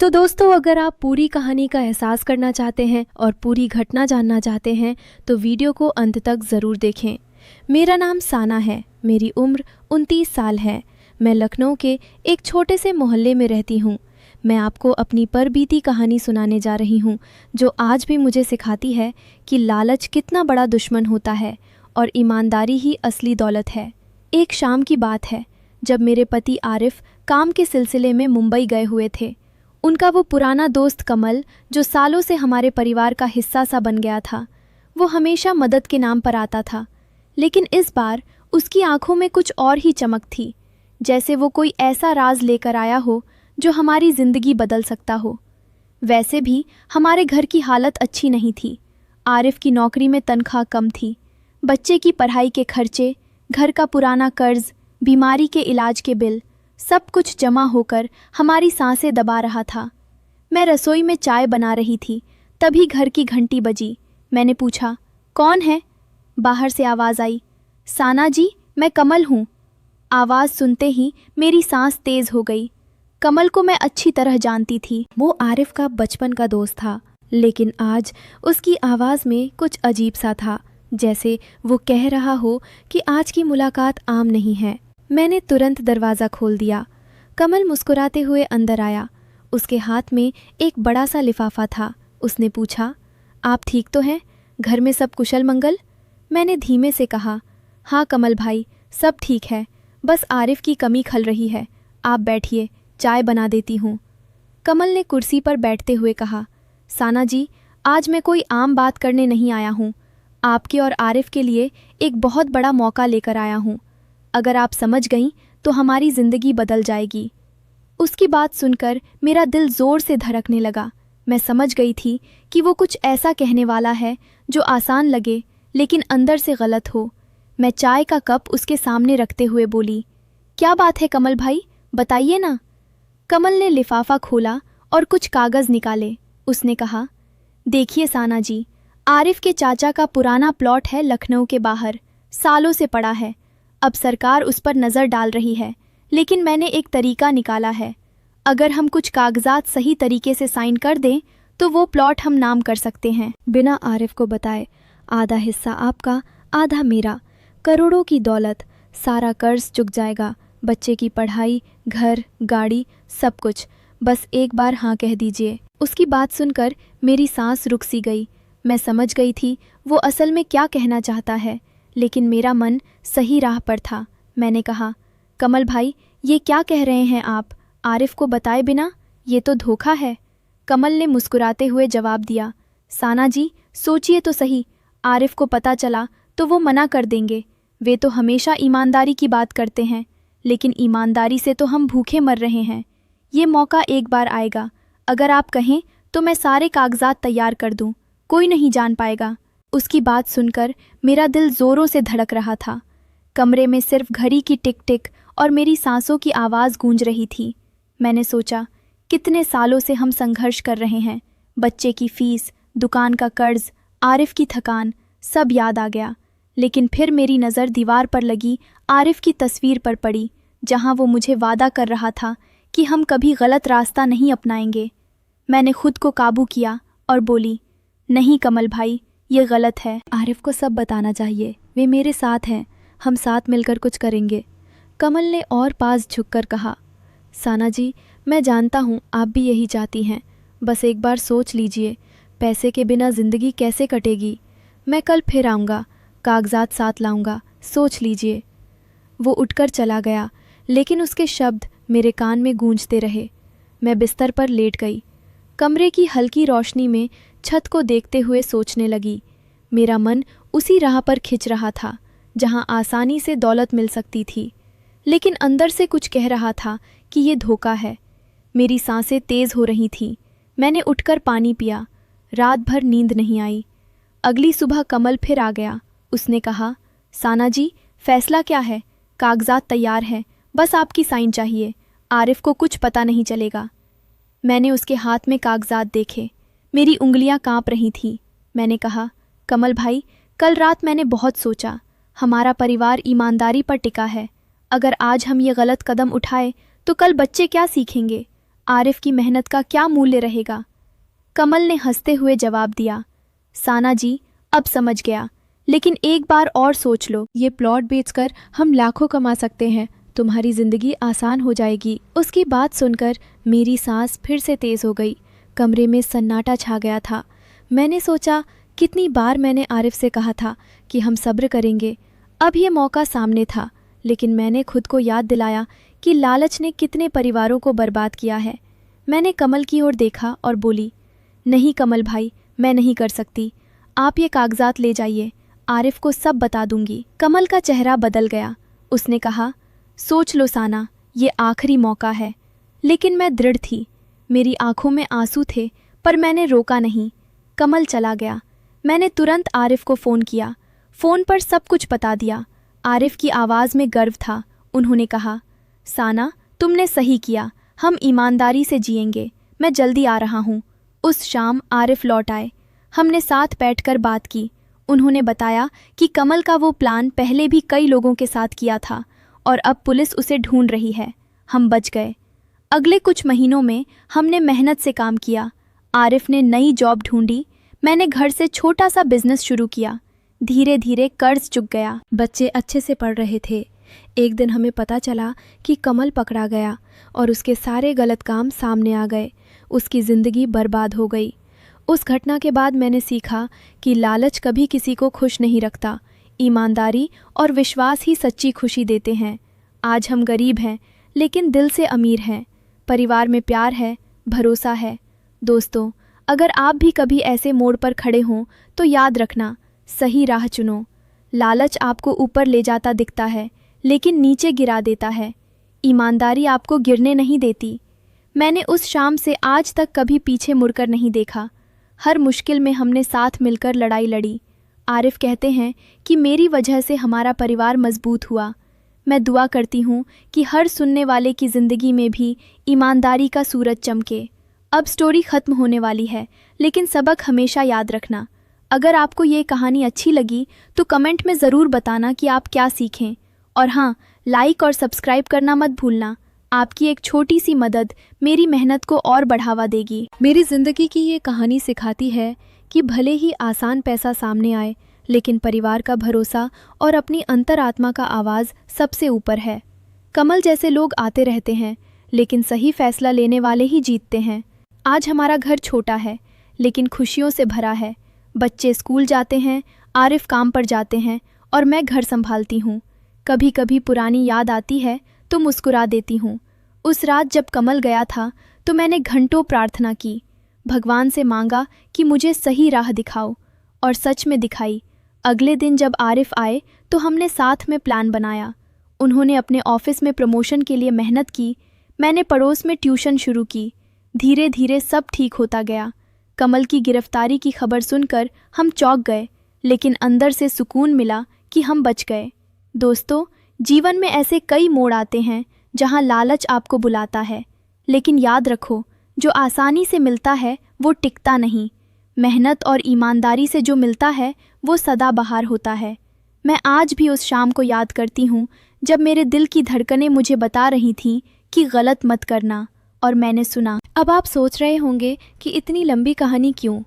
तो दोस्तों, अगर आप पूरी कहानी का एहसास करना चाहते हैं और पूरी घटना जानना चाहते हैं तो वीडियो को अंत तक ज़रूर देखें। मेरा नाम साना है, मेरी उम्र 29 साल है। मैं लखनऊ के एक छोटे से मोहल्ले में रहती हूँ। मैं आपको अपनी परबीती कहानी सुनाने जा रही हूँ, जो आज भी मुझे सिखाती है कि लालच कितना बड़ा दुश्मन होता है और ईमानदारी ही असली दौलत है। एक शाम की बात है, जब मेरे पति आरिफ काम के सिलसिले में मुंबई गए हुए थे। उनका वो पुराना दोस्त कमल, जो सालों से हमारे परिवार का हिस्सा सा बन गया था, वो हमेशा मदद के नाम पर आता था। लेकिन इस बार उसकी आंखों में कुछ और ही चमक थी, जैसे वो कोई ऐसा राज लेकर आया हो जो हमारी ज़िंदगी बदल सकता हो। वैसे भी हमारे घर की हालत अच्छी नहीं थी। आरिफ की नौकरी में तनख्वाह कम थी। बच्चे की पढ़ाई के खर्चे, घर का पुराना कर्ज, बीमारी के इलाज के बिल, सब कुछ जमा होकर हमारी सांसें दबा रहा था। मैं रसोई में चाय बना रही थी, तभी घर की घंटी बजी। मैंने पूछा, कौन है? बाहर से आवाज़ आई, साना जी, मैं कमल हूँ। आवाज़ सुनते ही मेरी सांस तेज़ हो गई। कमल को मैं अच्छी तरह जानती थी। वो आरिफ का बचपन का दोस्त था, लेकिन आज उसकी आवाज़ में कुछ अजीब सा था, जैसे वो कह रहा हो कि आज की मुलाकात आम नहीं है। मैंने तुरंत दरवाज़ा खोल दिया। कमल मुस्कुराते हुए अंदर आया। उसके हाथ में एक बड़ा सा लिफाफा था। उसने पूछा, आप ठीक तो हैं? घर में सब कुशल मंगल? मैंने धीमे से कहा, हाँ कमल भाई, सब ठीक है, बस आरिफ की कमी खल रही है। आप बैठिए, चाय बना देती हूँ। कमल ने कुर्सी पर बैठते हुए कहा, साना जी, आज मैं कोई आम बात करने नहीं आया हूँ। आपके और आरिफ के लिए एक बहुत बड़ा मौका लेकर आया हूँ। अगर आप समझ गईं तो हमारी ज़िंदगी बदल जाएगी। उसकी बात सुनकर मेरा दिल ज़ोर से धड़कने लगा। मैं समझ गई थी कि वो कुछ ऐसा कहने वाला है जो आसान लगे लेकिन अंदर से गलत हो। मैं चाय का कप उसके सामने रखते हुए बोली, क्या बात है कमल भाई, बताइए ना। कमल ने लिफाफा खोला और कुछ कागज़ निकाले। उसने कहा, देखिए साना जी, आरिफ के चाचा का पुराना प्लॉट है लखनऊ के बाहर, सालों से पड़ा है। अब सरकार उस पर नज़र डाल रही है, लेकिन मैंने एक तरीका निकाला है। अगर हम कुछ कागजात सही तरीके से साइन कर दें तो वो प्लॉट हम नाम कर सकते हैं, बिना आरिफ को बताए। आधा हिस्सा आपका, आधा मेरा। करोड़ों की दौलत, सारा कर्ज चुक जाएगा, बच्चे की पढ़ाई, घर, गाड़ी, सब कुछ। बस एक बार हाँ कह दीजिए। उसकी बात सुनकर मेरी सांस रुक सी गई। मैं समझ गई थी वो असल में क्या कहना चाहता है, लेकिन मेरा मन सही राह पर था। मैंने कहा, कमल भाई, ये क्या कह रहे हैं आप? आरिफ को बताए बिना? ये तो धोखा है। कमल ने मुस्कुराते हुए जवाब दिया, साना जी, सोचिए तो सही, आरिफ को पता चला तो वो मना कर देंगे। वे तो हमेशा ईमानदारी की बात करते हैं, लेकिन ईमानदारी से तो हम भूखे मर रहे हैं। ये मौका एक बार आएगा। अगर आप कहें तो मैं सारे कागजात तैयार कर दूं, कोई नहीं जान पाएगा। उसकी बात सुनकर मेरा दिल ज़ोरों से धड़क रहा था। कमरे में सिर्फ घड़ी की टिक टिक और मेरी सांसों की आवाज़ गूंज रही थी। मैंने सोचा, कितने सालों से हम संघर्ष कर रहे हैं। बच्चे की फीस, दुकान का कर्ज, आरिफ की थकान, सब याद आ गया। लेकिन फिर मेरी नज़र दीवार पर लगी आरिफ की तस्वीर पर पड़ी, जहाँ वो मुझे वादा कर रहा था कि हम कभी गलत रास्ता नहीं अपनाएंगे। मैंने खुद को काबू किया और बोली, नहीं कमल भाई, ये गलत है। आरिफ को सब बताना चाहिए, वे मेरे साथ हैं, हम साथ मिलकर कुछ करेंगे। कमल ने और पास झुककर कहा, साना जी, मैं जानता हूँ आप भी यही चाहती हैं, बस एक बार सोच लीजिए, पैसे के बिना ज़िंदगी कैसे कटेगी। मैं कल फिर आऊँगा, कागजात साथ लाऊँगा, सोच लीजिए। वो उठकर चला गया, लेकिन उसके शब्द मेरे कान में गूंजते रहे। मैं बिस्तर पर लेट गई, कमरे की हल्की रोशनी में छत को देखते हुए सोचने लगी। मेरा मन उसी राह पर खिंच रहा था जहां आसानी से दौलत मिल सकती थी, लेकिन अंदर से कुछ कह रहा था कि ये धोखा है। मेरी सांसें तेज़ हो रही थीं। मैंने उठकर पानी पिया। रात भर नींद नहीं आई। अगली सुबह कमल फिर आ गया। उसने कहा, साना जी, फैसला क्या है? कागजात तैयार हैं, बस आपकी साइन चाहिए। आरिफ को कुछ पता नहीं चलेगा। मैंने उसके हाथ में कागजात देखे। मेरी उंगलियां कांप रही थीं। मैंने कहा, कमल भाई, कल रात मैंने बहुत सोचा। हमारा परिवार ईमानदारी पर टिका है। अगर आज हम ये गलत कदम उठाए तो कल बच्चे क्या सीखेंगे? आरिफ की मेहनत का क्या मूल्य रहेगा? कमल ने हंसते हुए जवाब दिया, साना जी, अब समझ गया, लेकिन एक बार और सोच लो, ये प्लॉट बेचकर हम लाखों कमा सकते हैं, तुम्हारी जिंदगी आसान हो जाएगी। उसकी बात सुनकर मेरी सांस फिर से तेज हो गई। कमरे में सन्नाटा छा गया था। मैंने सोचा, कितनी बार मैंने आरिफ से कहा था कि हम सब्र करेंगे। अब ये मौका सामने था, लेकिन मैंने खुद को याद दिलाया कि लालच ने कितने परिवारों को बर्बाद किया है। मैंने कमल की ओर देखा और बोली, नहीं कमल भाई, मैं नहीं कर सकती, आप ये कागजात ले जाइए, आरिफ को सब बता दूंगी। कमल का चेहरा बदल गया। उसने कहा, सोच लो साना, ये आखिरी मौका है। लेकिन मैं दृढ़ थी। मेरी आंखों में आंसू थे, पर मैंने रोका नहीं। कमल चला गया। मैंने तुरंत आरिफ को फ़ोन किया। फ़ोन पर सब कुछ बता दिया। आरिफ की आवाज़ में गर्व था। उन्होंने कहा, साना, तुमने सही किया, हम ईमानदारी से जिएंगे, मैं जल्दी आ रहा हूँ। उस शाम आरिफ लौट आए। हमने साथ बैठकर बात की। उन्होंने बताया कि कमल का वो प्लान पहले भी कई लोगों के साथ किया था और अब पुलिस उसे ढूंढ रही है। हम बच गए। अगले कुछ महीनों में हमने मेहनत से काम किया। आरिफ ने नई जॉब ढूंढी, मैंने घर से छोटा सा बिजनेस शुरू किया। धीरे धीरे कर्ज चुक गया। बच्चे अच्छे से पढ़ रहे थे। एक दिन हमें पता चला कि कमल पकड़ा गया और उसके सारे गलत काम सामने आ गए। उसकी ज़िंदगी बर्बाद हो गई। उस घटना के बाद मैंने सीखा कि लालच कभी किसी को खुश नहीं रखता। ईमानदारी और विश्वास ही सच्ची खुशी देते हैं। आज हम गरीब हैं, लेकिन दिल से अमीर हैं। परिवार में प्यार है, भरोसा है। दोस्तों, अगर आप भी कभी ऐसे मोड़ पर खड़े हों तो याद रखना, सही राह चुनो। लालच आपको ऊपर ले जाता दिखता है, लेकिन नीचे गिरा देता है। ईमानदारी आपको गिरने नहीं देती। मैंने उस शाम से आज तक कभी पीछे मुड़कर नहीं देखा। हर मुश्किल में हमने साथ मिलकर लड़ाई लड़ी। आरिफ कहते हैं कि मेरी वजह से हमारा परिवार मजबूत हुआ। मैं दुआ करती हूँ कि हर सुनने वाले की ज़िंदगी में भी ईमानदारी का सूरज चमके। अब स्टोरी ख़त्म होने वाली है, लेकिन सबक हमेशा याद रखना। अगर आपको ये कहानी अच्छी लगी तो कमेंट में ज़रूर बताना कि आप क्या सीखें। और हाँ, लाइक और सब्सक्राइब करना मत भूलना। आपकी एक छोटी सी मदद मेरी मेहनत को और बढ़ावा देगी। मेरी ज़िंदगी की ये कहानी सिखाती है कि भले ही आसान पैसा सामने आए, लेकिन परिवार का भरोसा और अपनी अंतरात्मा का आवाज़ सबसे ऊपर है। कमल जैसे लोग आते रहते हैं, लेकिन सही फैसला लेने वाले ही जीतते हैं। आज हमारा घर छोटा है, लेकिन खुशियों से भरा है। बच्चे स्कूल जाते हैं, आरिफ काम पर जाते हैं और मैं घर संभालती हूँ। कभी कभी पुरानी याद आती है तो मुस्कुरा देती हूँ। उस रात जब कमल गया था तो मैंने घंटों प्रार्थना की, भगवान से मांगा कि मुझे सही राह दिखाओ, और सच में दिखाई। अगले दिन जब आरिफ आए तो हमने साथ में प्लान बनाया। उन्होंने अपने ऑफिस में प्रमोशन के लिए मेहनत की, मैंने पड़ोस में ट्यूशन शुरू की। धीरे धीरे सब ठीक होता गया। कमल की गिरफ्तारी की खबर सुनकर हम चौंक गए, लेकिन अंदर से सुकून मिला कि हम बच गए। दोस्तों, जीवन में ऐसे कई मोड़ आते हैं जहां लालच आपको बुलाता है, लेकिन याद रखो, जो आसानी से मिलता है वो टिकता नहीं। मेहनत और ईमानदारी से जो मिलता है वो सदाबहार होता है। मैं आज भी उस शाम को याद करती हूँ जब मेरे दिल की धड़कनें मुझे बता रही थीं कि गलत मत करना, और मैंने सुना। अब आप सोच रहे होंगे कि इतनी लंबी कहानी क्यों?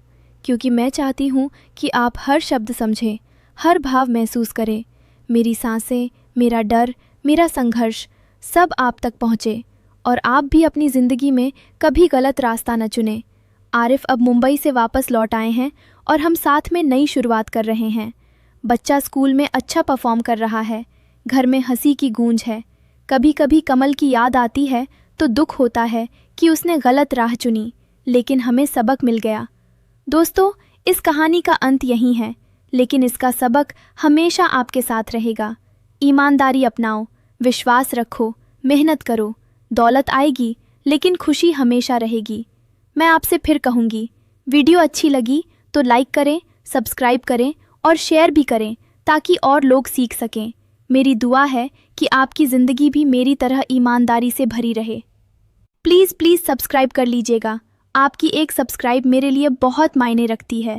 क्योंकि मैं चाहती हूँ कि आप हर शब्द समझें, हर भाव महसूस करें। मेरी सांसें, मेरा डर, मेरा संघर्ष सब आप तक पहुँचे, और आप भी अपनी ज़िंदगी में कभी गलत रास्ता न चुनें। आरिफ अब मुंबई से वापस लौट आए हैं और हम साथ में नई शुरुआत कर रहे हैं। बच्चा स्कूल में अच्छा परफॉर्म कर रहा है, घर में हंसी की गूंज है। कभी कभी कमल की याद आती है तो दुख होता है कि उसने गलत राह चुनी, लेकिन हमें सबक मिल गया। दोस्तों, इस कहानी का अंत यही है, लेकिन इसका सबक हमेशा आपके साथ रहेगा। ईमानदारी अपनाओ, विश्वास रखो, मेहनत करो। दौलत आएगी, लेकिन खुशी हमेशा रहेगी। मैं आपसे फिर कहूँगी, वीडियो अच्छी लगी तो लाइक करें, सब्सक्राइब करें और शेयर भी करें, ताकि और लोग सीख सकें। मेरी दुआ है कि आपकी ज़िंदगी भी मेरी तरह ईमानदारी से भरी रहे। प्लीज़ सब्सक्राइब कर लीजिएगा। आपकी एक सब्सक्राइब मेरे लिए बहुत मायने रखती है।